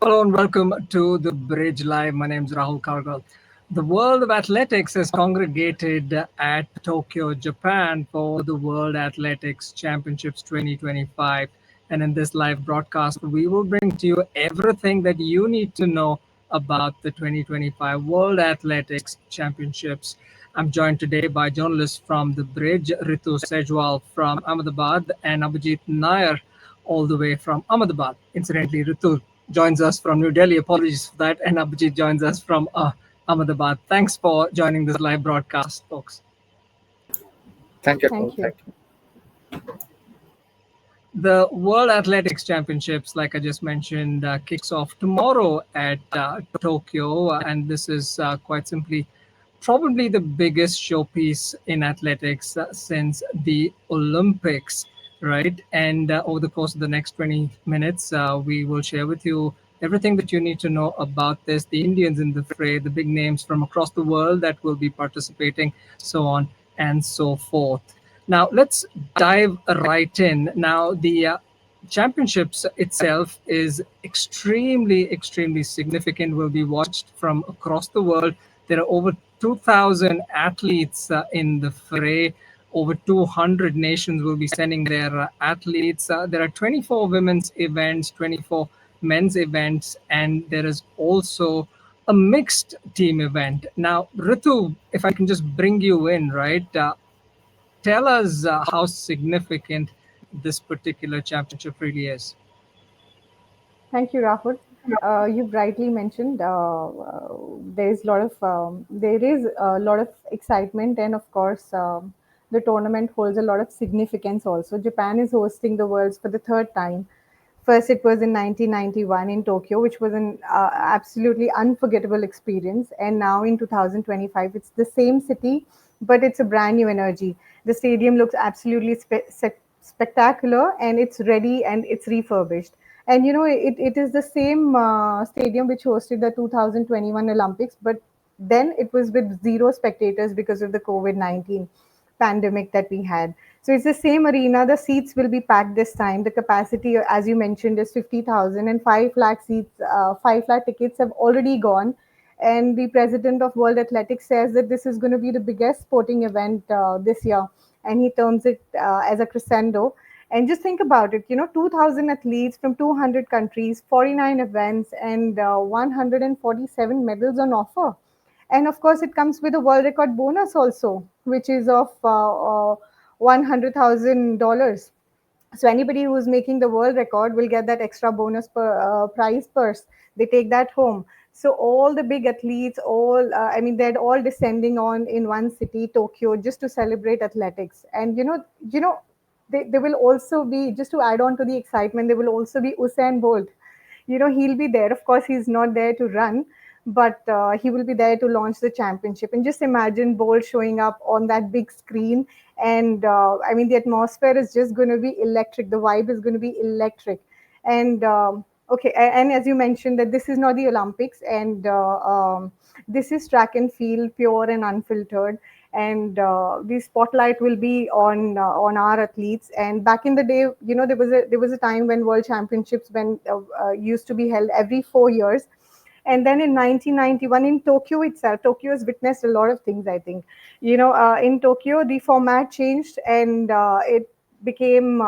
Hello and welcome to the Bridge Live. My name is Rahul Kargal. The world of athletics has congregated at Tokyo, Japan for the World Athletics Championships 2025. And in this live broadcast, we will bring to you everything that you need to know about the 2025 World Athletics Championships. I'm joined today by journalists from the Bridge, Ritu Sejwal from Ahmedabad and Abhijit Nair all the way from Ahmedabad. Incidentally, Ritu joins us from New Delhi. Apologies for that. And Abhijit joins us from Ahmedabad. Thanks for joining this live broadcast, folks. Thank you, Rahul. Thank you. Thank you. The World Athletics Championships, like I just mentioned, kicks off tomorrow at Tokyo. And this is quite simply probably the biggest showpiece in athletics since the Olympics, right? And over the course of the next 20 minutes, we will share with you everything that you need to know about this, the Indians in the fray, the big names from across the world that will be participating, so on and so forth. Now, let's dive right in. Now, the championships itself is extremely significant, will be watched from across the world. There are over 2,000 athletes in the fray. Over 200 nations will be sending their athletes. There are 24 women's events, 24 men's events, and there is also a mixed team event. Now, Ritu, if I can just bring you in, right? Tell us how significant this particular championship really is. Thank you, Rahul. You rightly mentioned there is a lot of excitement, and of course, the tournament holds a lot of significance. Also, Japan is hosting the Worlds for the third time. First, it was in 1991 in Tokyo, which was an absolutely unforgettable experience. And now in 2025, it's the same city, but it's a brand new energy. The stadium looks absolutely spectacular, and it's ready and it's refurbished. And it is the same stadium which hosted the 2021 Olympics, but then it was with zero spectators because of the COVID-19 pandemic that we had. So it's the same arena. The seats will be packed this time. The capacity, as you mentioned, is 50,000, and 5 lakh seats, 5 lakh tickets have already gone. And the president of World Athletics says that this is going to be the biggest sporting event this year. And he terms it as a crescendo. And just think about it, 2,000 athletes from 200 countries, 49 events, and 147 medals on offer. And of course, it comes with a world record bonus also, which is of $100,000. So anybody who is making the world record will get that extra bonus prize purse. They take that home. So all the big athletes, they're all descending on in one city, Tokyo, just to celebrate athletics. And they will also be, just to add on to the excitement, there will also be Usain Bolt. He'll be there. Of course, he's not there to run, but he will be there to launch the championship. And just imagine Bolt showing up on that big screen. And the atmosphere is just going to be electric. The vibe is going to be electric. And okay, and as you mentioned, that this is not the Olympics, and this is track and field, pure and unfiltered. And the spotlight will be on our athletes. And back in the day, there was a time when World Championships used to be held every 4 years. And then in 1991 in Tokyo itself, Tokyo has witnessed a lot of things, I think. In Tokyo, the format changed, and it became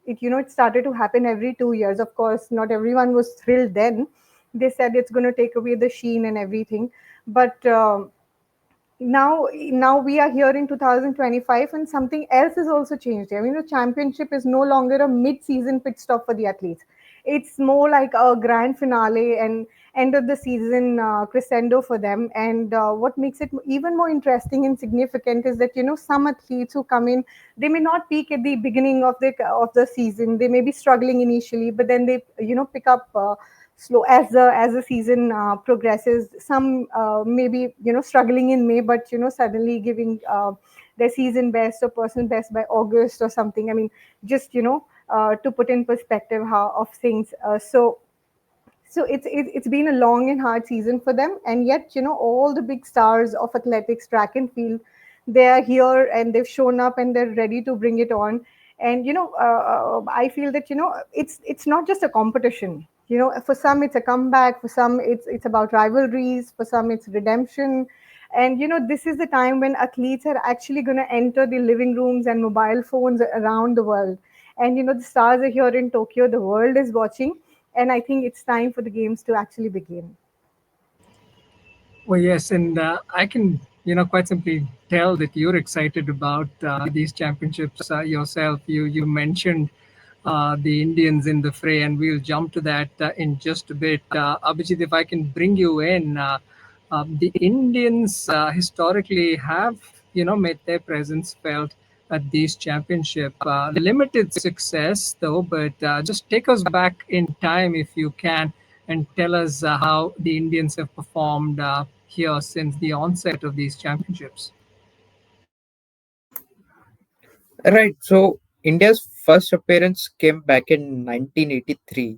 it started to happen every 2 years. Of course, not everyone was thrilled then. They said it's going to take away the sheen and everything. But now we are here in 2025, and something else has also changed. Championship is no longer a mid-season pit stop for the athletes. It's more like a grand finale and end of the season crescendo for them. And what makes it even more interesting and significant is that some athletes who come in, they may not peak at the beginning of the season. They may be struggling initially, but then they pick up slow as the season progresses. Some maybe struggling in May, but suddenly giving their season best or personal best by August or something. Just to put in perspective how of things. So it's been a long and hard season for them, and yet all the big stars of athletics, track and field, they are here and they've shown up and they're ready to bring it on. And I feel that it's not just a competition. For some it's a comeback, for some it's about rivalries, for some it's redemption. And this is the time when athletes are actually going to enter the living rooms and mobile phones around the world. And the stars are here in Tokyo, the world is watching, and I think it's time for the games to actually begin. Well, yes, and I can, quite simply tell that you're excited about these championships yourself. You mentioned the Indians in the fray, and we'll jump to that in just a bit. Abhijit, if I can bring you in, the Indians historically have, made their presence felt at these championship. Limited success though, but just take us back in time if you can, and tell us how the Indians have performed here since the onset of these championships. Right. So India's first appearance came back in 1983.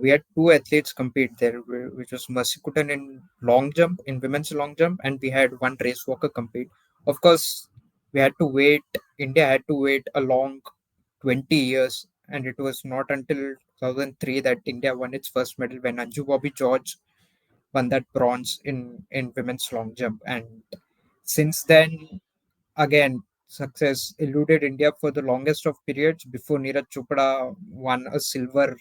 We had two athletes compete there, which was Masikutan in long jump, in women's long jump, and we had one race walker compete. Of course, we had to wait. India had to wait a long 20 years, and it was not until 2003 that India won its first medal when Anju Bobby George won that bronze in women's long jump. And since then, again, success eluded India for the longest of periods before Neeraj Chopra won a silver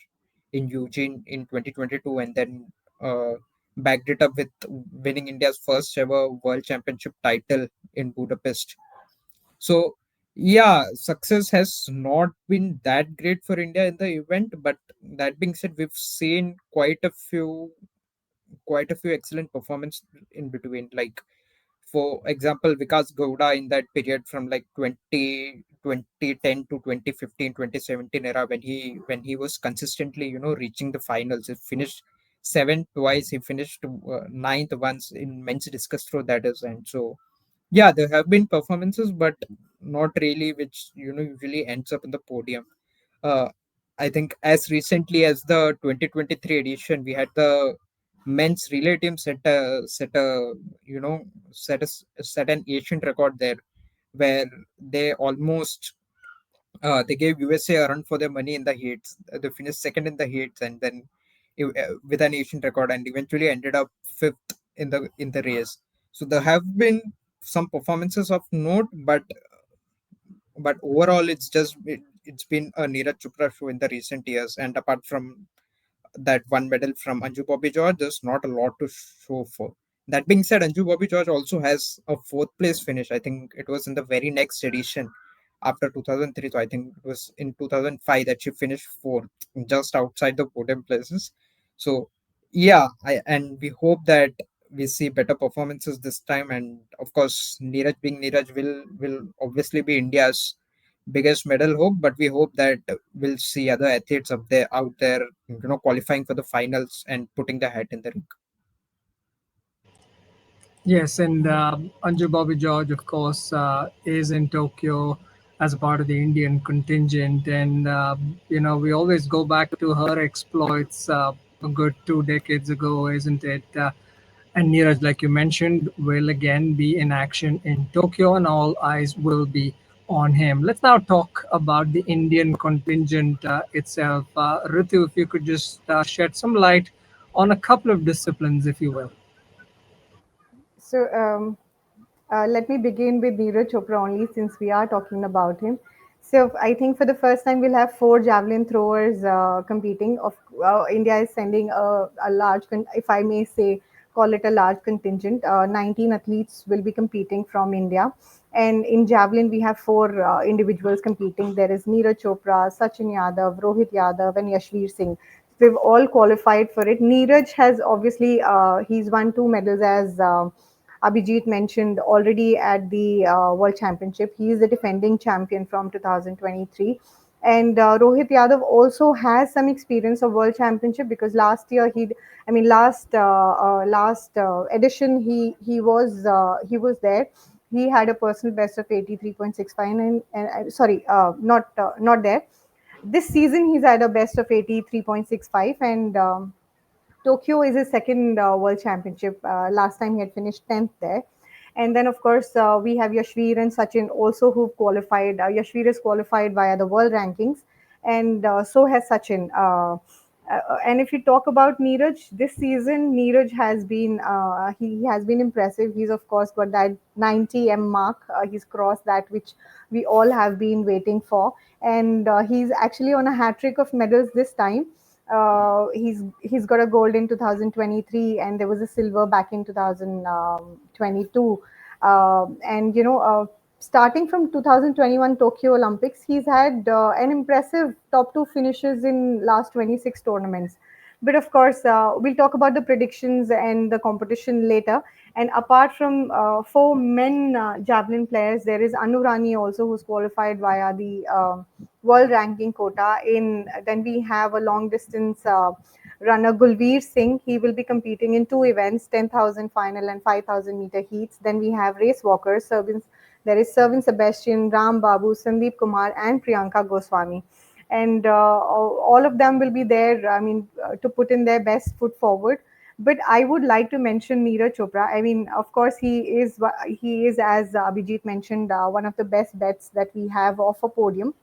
in Eugene in 2022, and then backed it up with winning India's first ever World Championship title in Budapest. So, yeah, success has not been that great for India in the event, but that being said, we've seen quite a few excellent performance in between. Like for example, Vikas Gowda in that period from like 2010 to 2015, 2017 era, when he was consistently reaching the finals. He finished seventh twice. He finished ninth once in men's discus throw, that is. And so yeah, there have been performances, but not really which usually ends up in the podium. uh, I think as recently as the 2023 edition, we had the men's relay team you know set an Asian record there, where they almost they gave USA a run for their money in the heats. They finished second in the heats, and then with an Asian record, and eventually ended up fifth in the race. So there have been some performances of note, but overall, it's been a Neeraj Chopra show in the recent years. And apart from that one medal from Anju Bobby George, there's not a lot to show for. That being said, Anju Bobby George also has a fourth place finish. I think it was in the very next edition after 2003. So I think it was in 2005 that she finished fourth, just outside the podium places. So yeah, and we hope that we see better performances this time. And of course, Neeraj being Neeraj will obviously be India's biggest medal hope, but we hope that we'll see other athletes out there, qualifying for the finals and putting their hat in the ring. Yes, and Anju Bobby George, of course, is in Tokyo as a part of the Indian contingent. And, we always go back to her exploits a good 2 decades ago, isn't it? And Neeraj, like you mentioned, will again be in action in Tokyo, and all eyes will be on him. Let's now talk about the Indian contingent itself. Ritu, if you could just shed some light on a couple of disciplines, if you will. So let me begin with Neeraj Chopra only, since we are talking about him. So I think for the first time we'll have four javelin throwers competing. India is sending a large, if I may say, call it a large contingent. 19 athletes will be competing from India. And in javelin, we have four individuals competing. There is Neeraj Chopra, Sachin Yadav, Rohit Yadav, and Yashveer Singh. We've all qualified for it. Neeraj has obviously he's won two medals, as Abhijit mentioned, already at the World Championship. He is the defending champion from 2023. And Rohit Yadav also has some experience of World Championship, because last year last edition he was there. He had a personal best of 83.65, and sorry, not there. This season he's had a best of 83.65, and Tokyo is his second World Championship. Last time he had finished 10th there. And then, of course, we have Yashveer and Sachin also who've qualified. Yashveer is qualified via the world rankings, and so has Sachin. And if you talk about Neeraj, this season Neeraj has been he has been impressive. He's of course got that 90 mark. He's crossed that which we all have been waiting for, and he's actually on a hat trick of medals this time. He's got a gold in 2023, and there was a silver back in 2022. And starting from 2021 Tokyo Olympics, he's had an impressive top two finishes in last 26 tournaments. But of course, we'll talk about the predictions and the competition later. And apart from four men javelin players, there is Anu Rani also who's qualified via the world ranking quota. In then we have a long distance runner Gulveer Singh. He will be competing in two events: 10,000 final and 5,000 meter heats. Then we have race walkers. There is Servin Sebastian, Ram Babu, Sandeep Kumar, and Priyanka Goswami. And all of them will be there, I mean, to put in their best foot forward. But I would like to mention Neeraj Chopra. I mean, of course, he is, as Abhijit mentioned, one of the best bets that we have of a podium.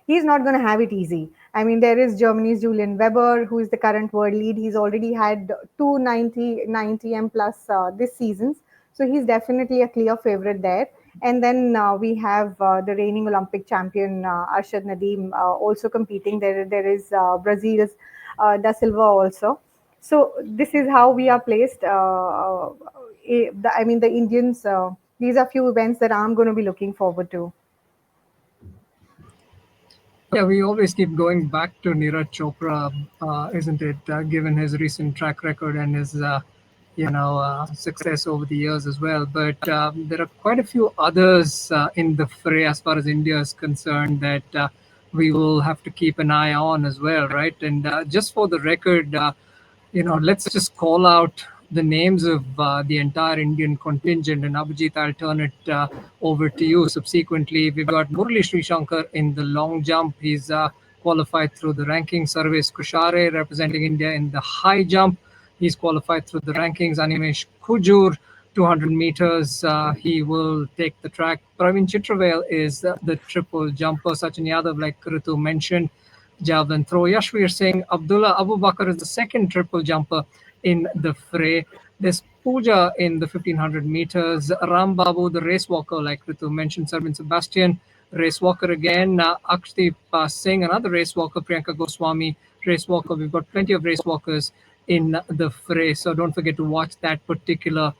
He's not going to have it easy. I mean, there is Germany's Julian Weber, who is the current world lead. He's already had 290 plus this season. So he's definitely a clear favorite there. And then we have the reigning Olympic champion, Arshad Nadeem, also competing. There is Brazil's Da Silva also. So this is how we are placed. I mean, the Indians, these are few events that I'm going to be looking forward to. Yeah, we always keep going back to Neeraj Chopra, isn't it? Given his recent track record and his, success over the years as well. But there are quite a few others in the fray as far as India is concerned that we will have to keep an eye on as well, right? And just for the record, let's just call out the names of the entire Indian contingent. And Abhijit, I'll turn it over to you subsequently. We've got Murali Srishankar in the long jump. He's qualified through the rankings. Sarvesh Kushare representing India in the high jump. He's qualified through the rankings. Animesh Kujur, 200 meters. He will take the track. Praveen Chitravel is the triple jumper. Sachin Yadav, like Ritu mentioned, javelin throw. Yashvir Singh, Abdullah Abu Bakr is the second triple jumper in the fray. There's Pooja in the 1500 meters. Ram Babu, the race walker, like Ritu mentioned. Sarvin Sebastian, race walker again. Akshdeep Singh, another race walker. Priyanka Goswami, race walker. We've got plenty of race walkers in the fray. So don't forget to watch that particular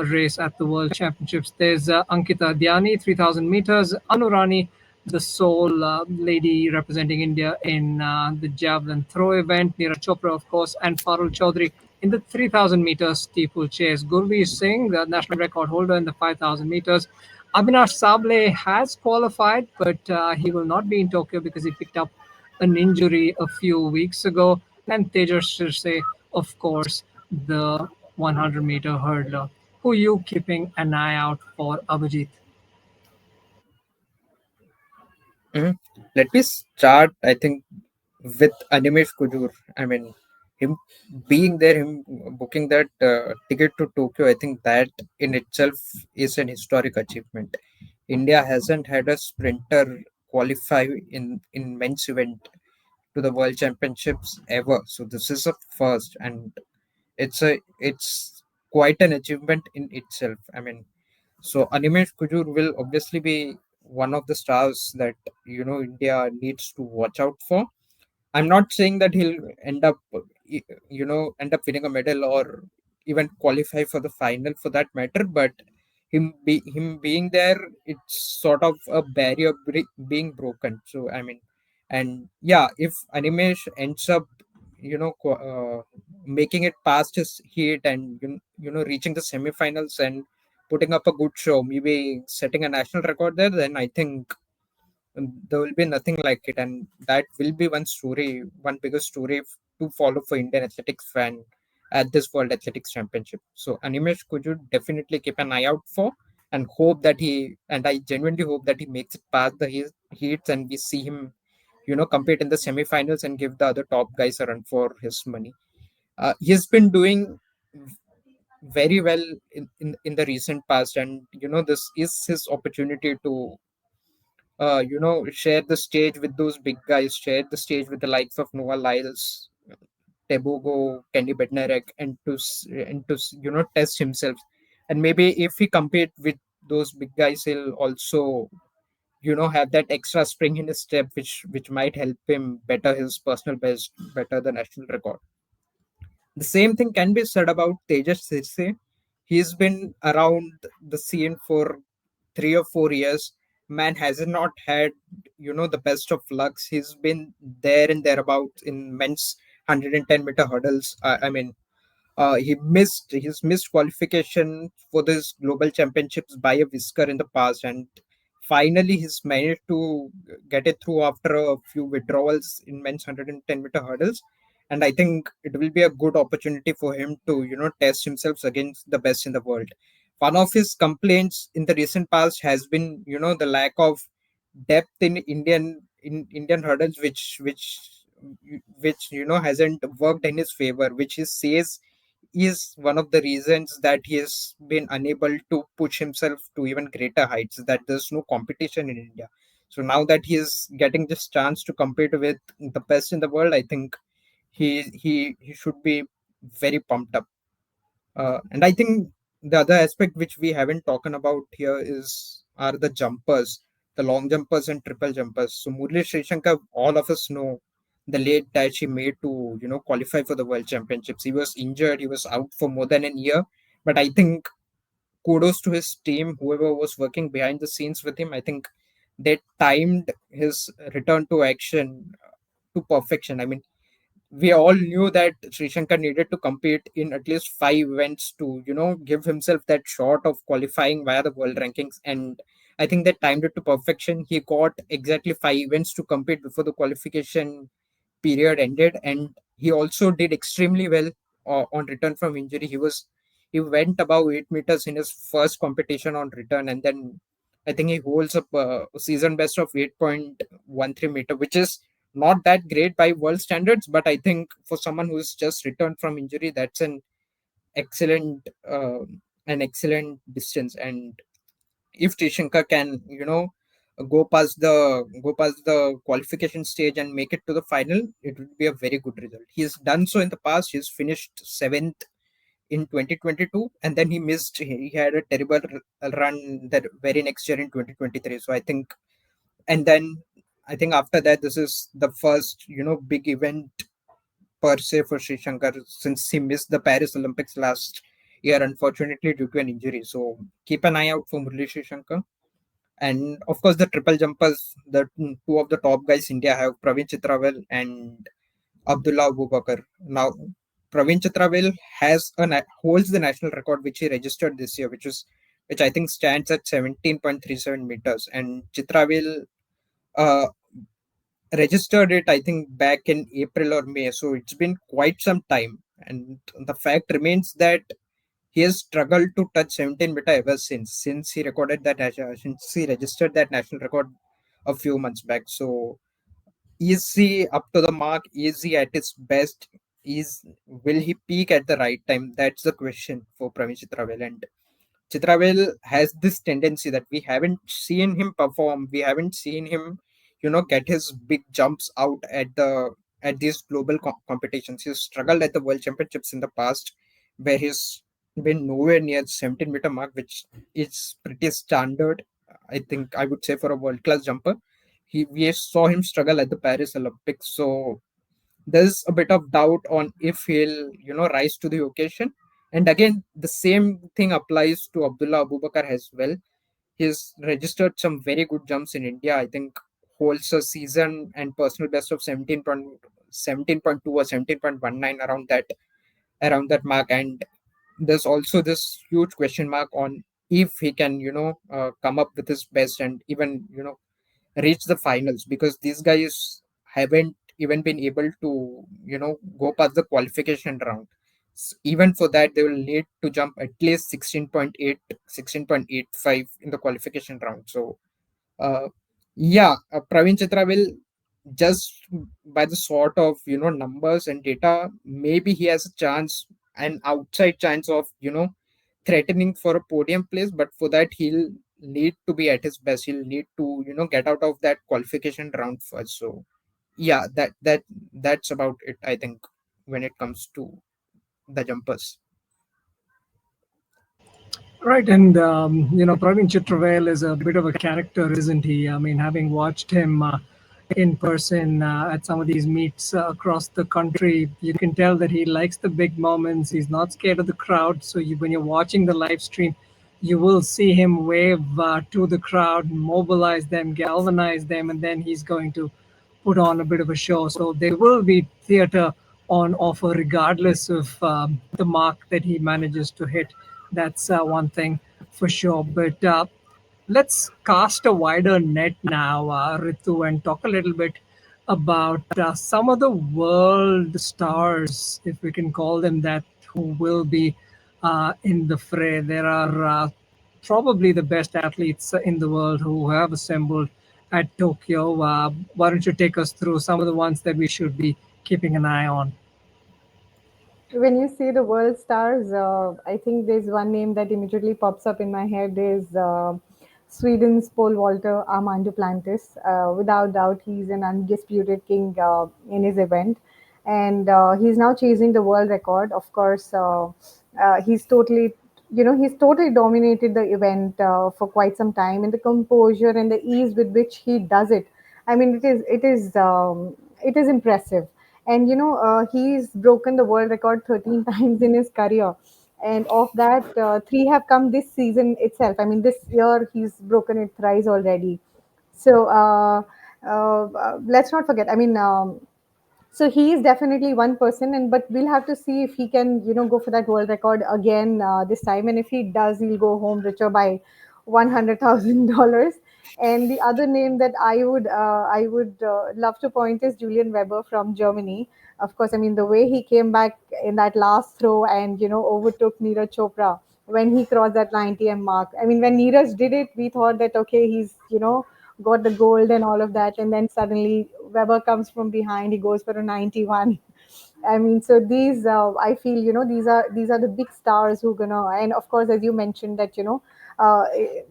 race at the World Championships. There's Ankita Dhyani, 3000 meters. Anurani, the sole lady representing India in the javelin throw event. Neeraj Chopra, of course, and Parul Chaudhary in the 3000 meters steeplechase. Gurveer Singh, the national record holder in the 5000 meters. Abhinash Sable has qualified, but he will not be in Tokyo because he picked up an injury a few weeks ago. And Tejas Shirse, of course, the 100-meter hurdler. Who are you keeping an eye out for, Abhijit? Mhm. Let me start, I think, with Animesh Kujur. I mean, him being there, him booking that ticket to Tokyo, I think that in itself is an historic achievement. India hasn't had a sprinter qualify in men's event to the World Championships ever. So this is a first, and it's quite an achievement in itself. I mean, so Animesh Kujur will obviously be one of the stars that India needs to watch out for. I'm not saying that he'll end up, end up winning a medal or even qualify for the final for that matter. But him being there, it's sort of a barrier being broken. So I mean, and yeah, if Animesh ends up, making it past his heat and reaching the semifinals and putting up a good show, maybe setting a national record there, then I think there will be nothing like it, and that will be one story, one bigger story to follow for Indian athletics fan at this World Athletics Championship. So Animesh Kuju definitely keep an eye out for, and hope that I genuinely hope that he makes it past the heats and we see him, compete in the semifinals and give the other top guys a run for his money. He's been doing very well in the recent past, and this is his opportunity to share the stage with those big guys, share the stage with the likes of Noah Lyles, Tebogo, Kenny Bednarek, and to test himself. And maybe if he compete with those big guys, he'll also have that extra spring in his step, which might help him better his personal best, better the national record. The same thing can be said about Tejas Sirse. He's been around the scene for 3 or 4 years. Man has not had, the best of lucks. He's been there and thereabouts in men's 110-meter hurdles. I mean, he's missed qualification for this global championships by a whisker in the past, and finally he's managed to get it through after a few withdrawals in men's 110-meter hurdles. And I think it will be a good opportunity for him to test himself against the best in the world. One of his complaints in the recent past has been the lack of depth in Indian hurdles, which hasn't worked in his favor, which he says is one of the reasons that he has been unable to push himself to even greater heights, that there's no competition in India. So now that he is getting this chance to compete with the best in the world, I think he should be very pumped up. And I think the other aspect which we haven't talked about here is are the jumpers, the long jumpers and triple jumpers. So Murli Srishankar, all of us know the late dash he made to qualify for the World Championships. He was injured, he was out for more than a year, but I think kudos to his team, whoever was working behind the scenes with him. I think they timed his return to action to perfection. I mean, we all knew that Sri Shankar needed to compete in at least 5 events to, give himself that shot of qualifying via the world rankings. And I think they timed it to perfection. He got exactly 5 events to compete before the qualification period ended, and he also did extremely well on return from injury. He went above 8 meters in his first competition on return, and then I think he holds up a season best of 8.13 meter, which is not that great by world standards, but I think for someone who's just returned from injury, that's excellent an excellent distance. And if Tishankar can, go past the qualification stage and make it to the final, it would be a very good result. He's done so in the past. He's finished seventh in 2022, and then he missed. He had a terrible run that very next year in 2023. So I think, and then I think after that, this is the first big event per se for Sri Shankar since he missed the Paris Olympics last year, unfortunately due to an injury. So keep an eye out for Murli Sri Shankar. And of course, the triple jumpers, the two of the top guys India have, Praveen Chitravel and Abdullah Abubakar. Now, Praveen Chitravel holds the national record which he registered this year, which I think stands at 17.37 meters. And Chitravel uh, registered it, I think, back in April or May. So it's been quite some time. And the fact remains that he has struggled to touch 17 meter ever since he since he registered that national record a few months back. So is he up to the mark? Is he at his best? Will he peak at the right time? That's the question for Praveen Chitravel. And Chitravel has this tendency that we haven't seen him perform. We haven't seen him, get his big jumps out at these global competitions. He's struggled at the World Championships in the past, where he's been nowhere near the 17-meter mark, which is pretty standard. I think I would say for a world class jumper. We saw him struggle at the Paris Olympics, so there's a bit of doubt on if he'll rise to the occasion. And again, the same thing applies to Abdullah Abubakar as well. He's registered some very good jumps in India. I think holds a season and personal best of 17.2 or 17.19, around that mark. And there's also this huge question mark on if he can come up with his best and even reach the finals, because these guys haven't even been able to go past the qualification round. Even for that, they will need to jump at least 16.8, 16.85 in the qualification round. So yeah, Praveen Chitra will, just by the sort of numbers and data, maybe he has a chance, an outside chance of threatening for a podium place. But for that, he'll need to be at his best. He'll need to get out of that qualification round first. So yeah, that's about it, I think. when it comes to the jumpers. Right, and Praveen Chitravel is a bit of a character, isn't he? I mean, having watched him in person at some of these meets across the country, you can tell that he likes the big moments. He's not scared of the crowd. So when you're watching the live stream, you will see him wave to the crowd, mobilize them, galvanize them, and then he's going to put on a bit of a show. So there will be theater on offer, regardless of the mark that he manages to hit. That's one thing for sure. But let's cast a wider net now, Ritu, and talk a little bit about some of the world stars, if we can call them that, who will be in the fray. There are probably the best athletes in the world who have assembled at Tokyo. Why don't you take us through some of the ones that we should be keeping an eye on? When you say the world stars, I think there's one name that immediately pops up in my head is Sweden's pole vaulter Armando Plantis. Without doubt, he's an undisputed king in his event, and he's now chasing the world record. Of course, he's totally, he's totally dominated the event for quite some time, and the composure and the ease with which he does it. I mean, it is impressive. And he's broken the world record 13 times in his career, and of that, three have come this season itself. I mean, this year he's broken it thrice already. So let's not forget. I mean, so he is definitely one person, and but we'll have to see if he can go for that world record again this time, and if he does, he'll go home richer by $100,000. And the other name that I would love to point is Julian Weber from Germany. Of course, I mean, the way he came back in that last throw and overtook Neeraj Chopra when he crossed that 90 mark. I mean, when Neeraj did it, we thought that okay, he's got the gold and all of that, and then suddenly Weber comes from behind, he goes for a 91. I mean, so these I feel these are the big stars who gonna, and of course, as you mentioned that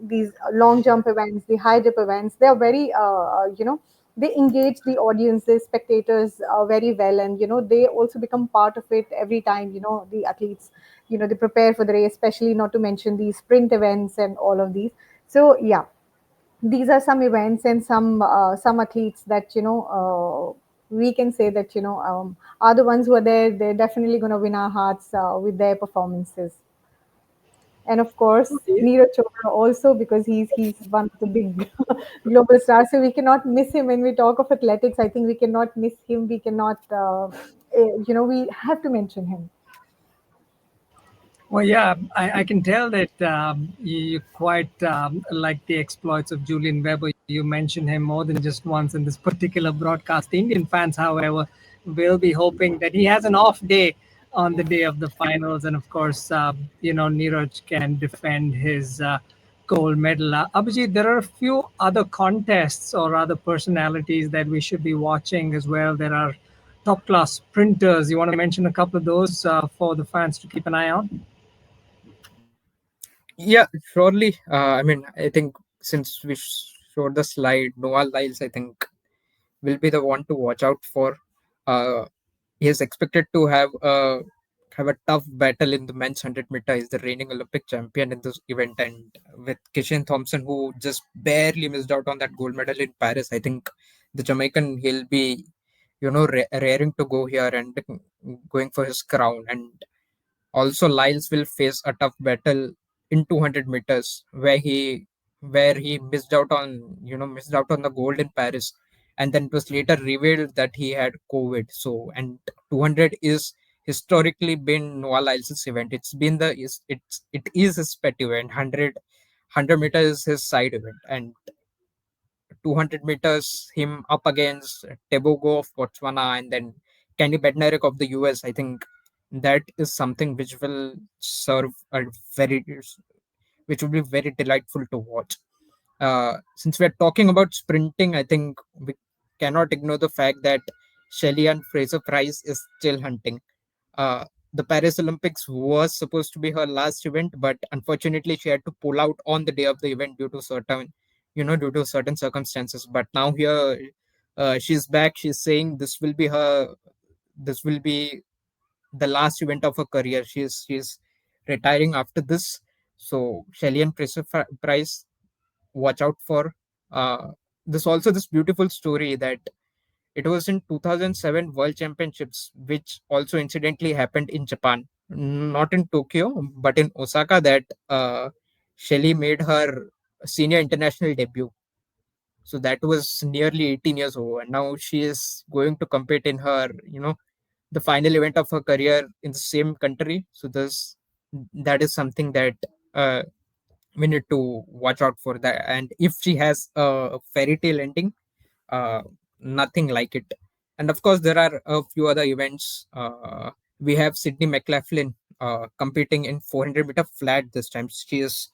these long jump events, the high jump events, they are very they engage the audience, the spectators very well, and they also become part of it every time the athletes they prepare for the race, especially not to mention the sprint events and all of these. So yeah, these are some events and some athletes that we can say that are the ones who are there. They're definitely going to win our hearts with their performances. And of course, Neeraj Chopra also, because he's one of the big global stars. So we cannot miss him when we talk of athletics. I think we cannot miss him. We cannot, we have to mention him. Well, yeah, I can tell that you quite like the exploits of Julian Weber. You mentioned him more than just once in this particular broadcast. The Indian fans, however, will be hoping that he has an off day on the day of the finals. And of course, Neeraj can defend his gold medal. Abhijit, there are a few other contests or other personalities that we should be watching as well. There are top class sprinters. You want to mention a couple of those for the fans to keep an eye on? Yeah, surely. I mean, I think since we showed the slide, Noah Lyles, I think, will be the one to watch out for. Uh, he is expected to have a tough battle in the men's 100 meter. He's the reigning Olympic champion in this event, and with Kishan Thompson, who just barely missed out on that gold medal in Paris, I think the Jamaican, he'll be, raring to go here and going for his crown. And also, Lyles will face a tough battle in 200 meters, where he missed out on the gold in Paris, and then it was later revealed that he had COVID. So, and 200 is historically been Noah Lyles' event. It's been it is his pet event. 100 meters is his side event, and 200 meters him up against Tebogo of Botswana and then Kenny Bednarik of the US. I think that is something which will serve a very which will be very delightful to watch. Since we're talking about sprinting, I think we cannot ignore the fact that Shelly and Fraser Price is still hunting. Uh, the Paris Olympics was supposed to be her last event, but unfortunately, she had to pull out on the day of the event due to certain circumstances. But now here, she's back. She's saying this will be the last event of her career. She's retiring after this. So Shelly Price, watch out for this. Also, this beautiful story that it was in 2007 World Championships, which also incidentally happened in Japan, not in Tokyo, but in Osaka, that Shelly made her senior international debut. So that was nearly 18 years old, and now she is going to compete in her, the final event of her career in the same country. So this that is something that uh, we need to watch out for that. And if she has a fairy tale ending, uh, nothing like it. And of course, there are a few other events. We have Sydney McLaughlin competing in 400-meter flat this time. She's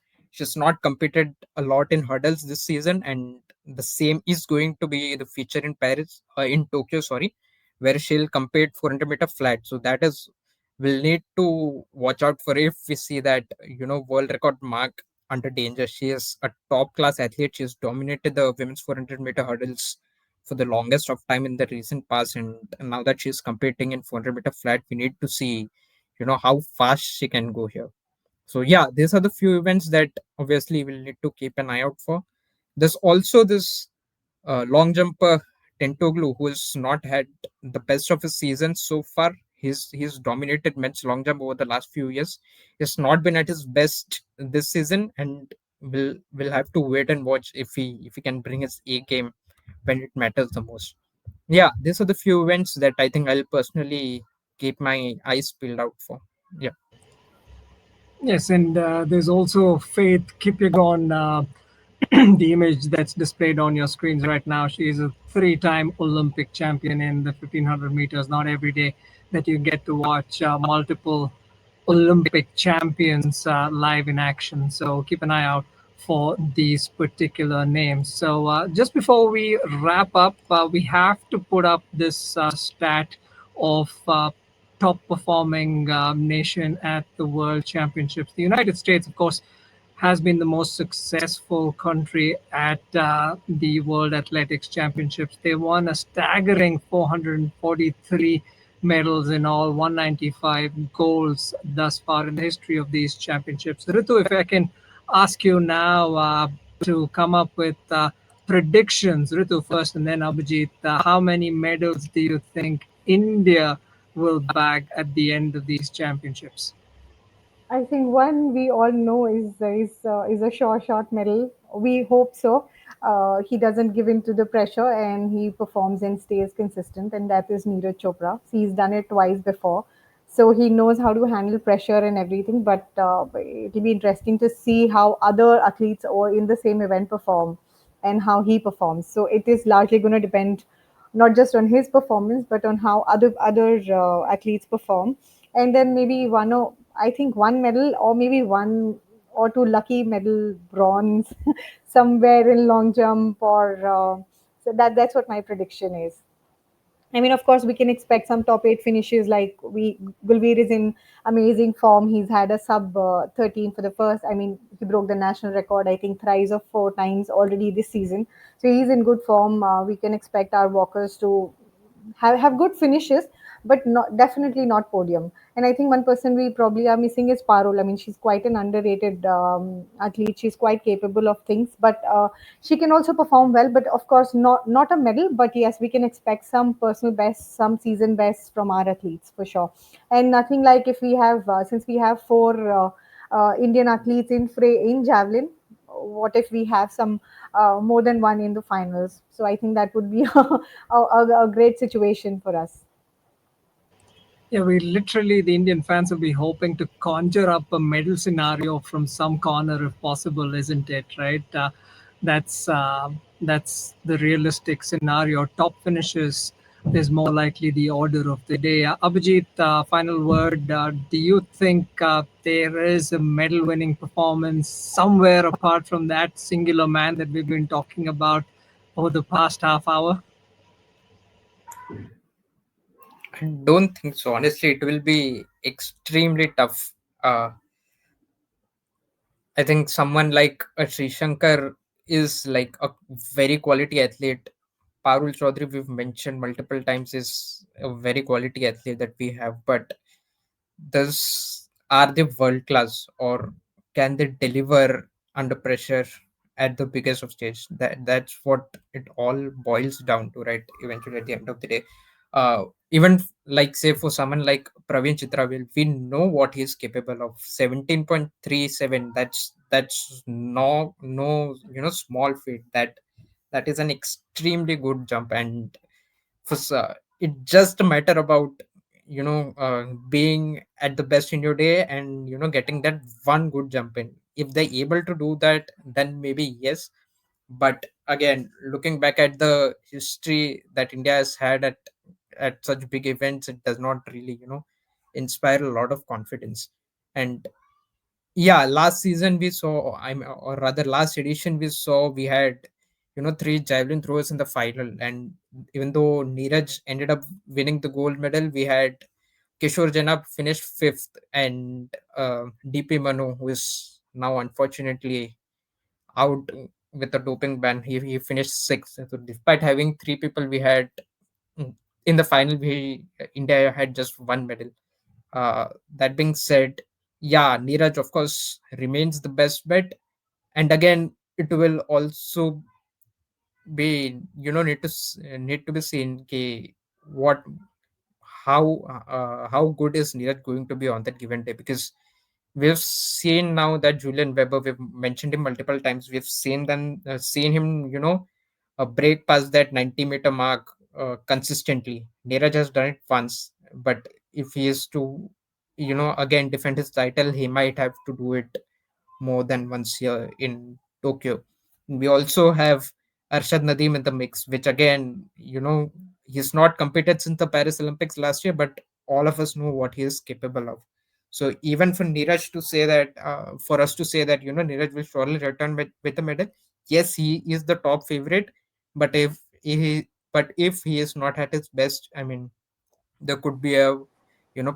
not competed a lot in hurdles this season, and the same is going to be the feature in Tokyo, sorry, where she'll compete 400-meter flat. So that is, we'll need to watch out for if we see that world record mark under danger. She is a top class athlete. She's dominated the women's 400-meter hurdles for the longest of time in the recent past, and now that she's competing in 400-meter flat, we need to see how fast she can go here. So yeah, these are the few events that obviously we'll need to keep an eye out for. There's also this long jumper Tentoglu, who has not had the best of his season so far. He's dominated men's long jump over the last few years. He's not been at his best this season, and we'll have to wait and watch if he can bring his A game when it matters the most. Yeah, these are the few events that I think I'll personally keep my eyes peeled out for. Yeah. Yes, and there's also Faith Kipyegon, the image that's displayed on your screens right now. She is a three-time Olympic champion in the 1500 meters. Not every day that you get to watch multiple Olympic champions live in action. So keep an eye out for these particular names. So just before we wrap up, we have to put up this stat of top performing nation at the World Championships. The United States, of course, has been the most successful country at the World Athletics Championships. They won a staggering 443 medals in all, 195 golds thus far in the history of these championships. Ritu, if I can ask you now to come up with predictions, Ritu first and then Abhijit, how many medals do you think India will bag at the end of these championships? I think one we all know is a sure shot medal. We hope so. He doesn't give in to the pressure and he performs and stays consistent, and that is Neeraj Chopra. He's done it twice before, so he knows how to handle pressure and everything. But it'll be interesting to see how other athletes or in the same event perform and how he performs. So it is largely going to depend not just on his performance but on how other athletes perform. And then maybe I think one medal or maybe one or two lucky medal bronze somewhere in long jump or so that's what my prediction is. I mean, of course, we can expect some top eight finishes. Like Gulveer is in amazing form. He's had a sub 13 for the first. I mean, he broke the national record, I think, thrice or four times already this season. So he's in good form. We can expect our walkers to have good finishes, but not definitely not podium. And I think one person we probably are missing is Parul. I mean, she's quite an underrated athlete. She's quite capable of things, but she can also perform well. But of course, not a medal. But yes, we can expect some personal best, some season best from our athletes for sure. And nothing like if we have since we have four Indian athletes in fray in javelin. What if we have some more than one in the finals? So I think that would be a great situation for us. Yeah, we literally, the Indian fans will be hoping to conjure up a medal scenario from some corner if possible, isn't it? Right? That's the realistic scenario. Top finishes is more likely the order of the day. Abhijit, final word. Do you think there is a medal-winning performance somewhere apart from that singular man that we've been talking about over the past half hour? I don't think so. Honestly, it will be extremely tough. I think someone like a Sri Shankar is like a very quality athlete. Parul Chaudhary, we've mentioned multiple times, is a very quality athlete that we have. But Does are they world class, or can they deliver under pressure at the biggest of stage? That's what it all boils down to, right? Eventually, at the end of the day, even like say for someone like Praveen Chitravil, we know what he's capable of. 17.37. That's no small feat. That is an extremely good jump, and it just a matter about being at the best in your day, and getting that one good jump in. If they're able to do that, then maybe yes. But again, looking back at the history that India has had at such big events, it does not really inspire a lot of confidence. And yeah, last season we saw, or rather last edition we saw, we had three javelin throwers in the final, and even though Neeraj ended up winning the gold medal, we had Kishore Janab finished fifth, and DP Manu, who is now unfortunately out with a doping ban, he finished sixth. So despite having three people, we had mm, in the final, we India had just one medal. That being said, yeah, Neeraj of course remains the best bet, and again, it will also be need to be seen. Okay, what how good is Neeraj going to be on that given day? Because we've seen now that Julian Weber, we've mentioned him multiple times. We've seen him, break past that 90-meter mark consistently. Neeraj has done it once, but if he is to, again defend his title, he might have to do it more than once here in Tokyo. We also have Arshad Nadeem in the mix, which again, he's not competed since the Paris Olympics last year, but all of us know what he is capable of. So even for Neeraj to say that, for us to say that, Neeraj will surely return with a medal, yes, he is the top favorite. But if he is not at his best, I mean, there could be a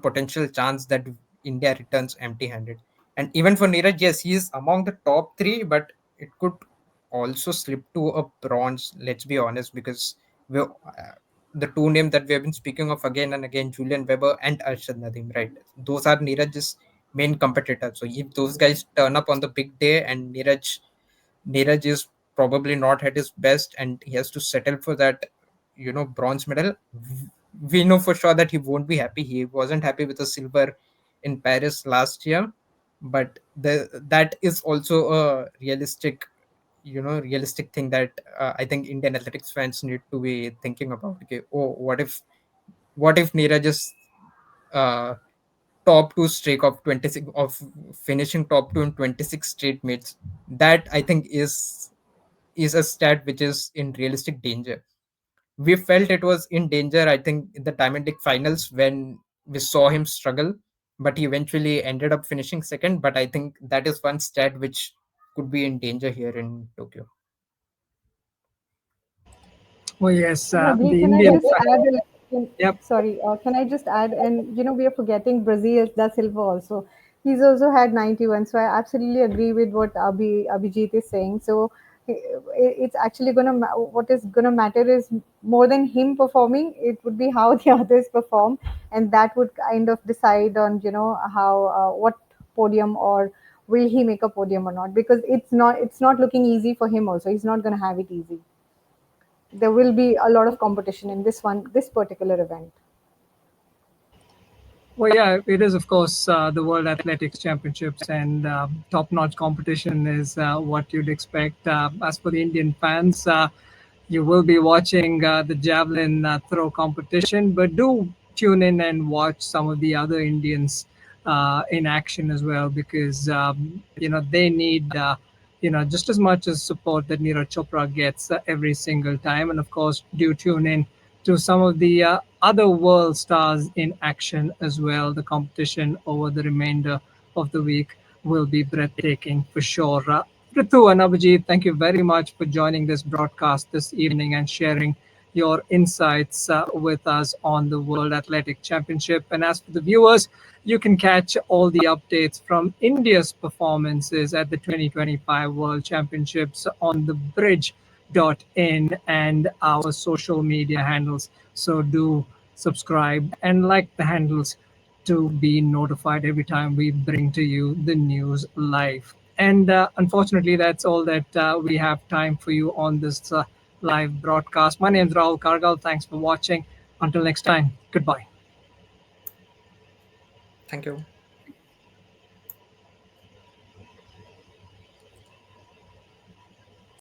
potential chance that India returns empty-handed. And even for Neeraj, yes, he is among the top three, but it could also slip to a bronze. Let's be honest, because the two names that we have been speaking of again and again, Julian Weber and Arshad Nadeem, right? Those are Neeraj's main competitors. So if those guys turn up on the big day, and Neeraj is probably not at his best, and he has to settle for that, bronze medal. We know for sure that he won't be happy. He wasn't happy with the silver in Paris last year, but that is also a realistic thing that I think Indian athletics fans need to be thinking about. Okay, oh, what if Neeraj is uh, top two streak of 26 of finishing top two in 26 straight meets? That I think is a stat which is in realistic danger. We felt it was in danger, I think, in the Diamond League finals when we saw him struggle, but he eventually ended up finishing second. But I think that is one stat which could be in danger here in Tokyo. Well, yes, I agree. the Can I Indian just fans. add? Yep. Sorry, can I just add? And we are forgetting Brazil da Silva also. He's also had 91. So I absolutely agree with what Abhijit is saying. So it's actually what is gonna matter is more than him performing. It would be how the others perform, and that would kind of decide on how what podium, or will he make a podium or not, because it's not looking easy for him also. He's not gonna have it easy. There will be a lot of competition in this particular event. Well, yeah, it is, of course, the World Athletics Championships, and top notch competition is what you'd expect. As for the Indian fans, you will be watching the javelin throw competition, but do tune in and watch some of the other Indians in action as well, because they need just as much as support that Neeraj Chopra gets every single time. And of course, do tune in to some of the other world stars in action as well. The competition over the remainder of the week will be breathtaking for sure. Ritu and Abhijit, thank you very much for joining this broadcast this evening and sharing your insights with us on the World Athletic Championship. And as for the viewers, you can catch all the updates from India's performances at the 2025 World Championships on the bridge.in and our social media handles. So do subscribe and like the handles to be notified every time we bring to you the news live. And unfortunately, that's all that we have time for you on this live broadcast. My name is Rahul Kargal. Thanks for watching. Until next time, goodbye. Thank you.